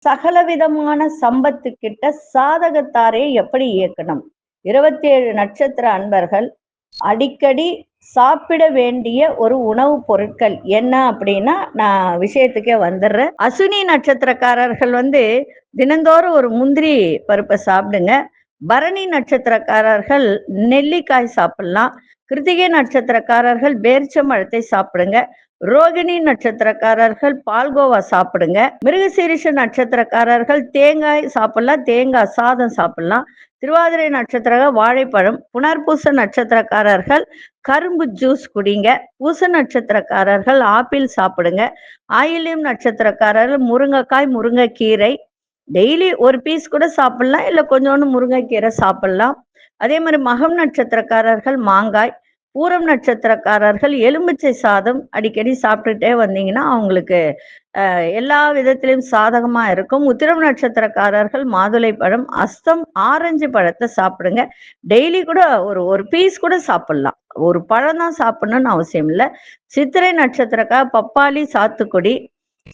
சகலவிதமான சம்பத்து கிட்ட சாதகத்தாரை எப்படி இயக்கணும்? 27 நட்சத்திர அன்பர்கள் அடிக்கடி சாப்பிட வேண்டிய ஒரு உணவுப் பொருட்கள் என்ன அப்படின்னா, நான் விஷயத்துக்கே வந்துடுறேன். அசுனி நட்சத்திரக்காரர்கள் தினந்தோறும் ஒரு முந்திரி பருப்பை சாப்பிடுங்க. பரணி நட்சத்திரக்காரர்கள் நெல்லிக்காய் சாப்பிடலாம். கிருத்திகை நட்சத்திரக்காரர்கள் பேரிச்சம்பழத்தை சாப்பிடுங்க. ரோகிணி நட்சத்திரக்காரர்கள் பால்கோவா சாப்பிடுங்க. மிருகசீரிஷ நட்சத்திரக்காரர்கள் தேங்காய் சாப்பிடலாம், தேங்காய் சாதம் சாப்பிடலாம். திருவாதிரை நட்சத்திர வாழைப்பழம். புனர்பூச நட்சத்திரக்காரர்கள் கரும்பு ஜூஸ் குடிங்க. பூச நட்சத்திரக்காரர்கள் ஆப்பிள் சாப்பிடுங்க. ஆயில்யம் நட்சத்திரக்காரர்கள் முருங்கைக்காய், முருங்கைக்கீரை டெய்லி ஒரு பீஸ் கூட சாப்பிடலாம், இல்லை கொஞ்சோண்டு முருங்கைக்கீரை சாப்பிடலாம். அதே மாதிரி மகம் நட்சத்திரக்காரர்கள் மாங்காய். பூரம் நட்சத்திரக்காரர்கள் எலுமிச்சை சாதம் அடிக்கடி சாப்பிட்டுட்டே வந்தீங்கன்னா அவங்களுக்கு எல்லா விதத்திலும் சாதகமா இருக்கும். உத்திரம் நட்சத்திரக்காரர்கள் மாதுளை பழம். அஸ்தம் ஆரஞ்சு பழத்தை சாப்பிடுங்க. டெய்லி கூட ஒரு பீஸ் கூட சாப்பிடலாம், ஒரு பழம் தான் சாப்பிடணும்னு அவசியம் இல்லை. சித்திரை நட்சத்திரக்கார பப்பாளி, சாத்துக்குடி.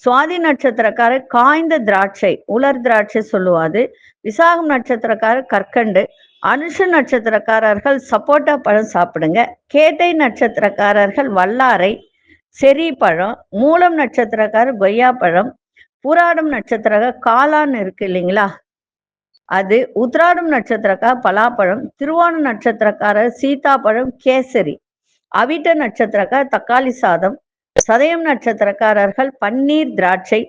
சுவாதி நட்சத்திரக்காரர் காய்ந்த திராட்சை, உலர் திராட்சை சொல்லுவாது. விசாகம் நட்சத்திரக்காரர் கற்கண்டு. அனுஷ நட்சத்திரக்காரர்கள் சப்போட்டா பழம் சாப்பிடுங்க. கேட்டை நட்சத்திரக்காரர்கள் வல்லாரை, செரி பழம். மூலம் நட்சத்திரக்காரர் கொய்யா பழம். பூராடம் நட்சத்திரக்காரர் காளான் இருக்கு இல்லைங்களா, அது. உத்ராடம் நட்சத்திரக்காரர் பலாப்பழம். திருவோணம் நட்சத்திரக்காரர் சீதாப்பழம், கேசரி. அவிட்ட நட்சத்திரக்காரர் தக்காளி சாதம். சதயம் நட்சத்திரக்காரர்கள் பன்னீர் திராட்சை.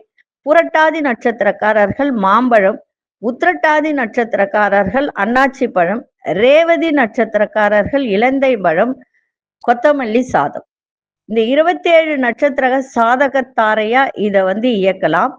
புரட்டாதி நட்சத்திரக்காரர்கள் மாம்பழம். உத்திரட்டாதி நட்சத்திரக்காரர்கள் அன்னாச்சி பழம். ரேவதி நட்சத்திரக்காரர்கள் இலந்தை பழம், கொத்தமல்லி சாதம். இந்த 27 நட்சத்திர சாதகத்தாரையா இதை இயக்கலாம்.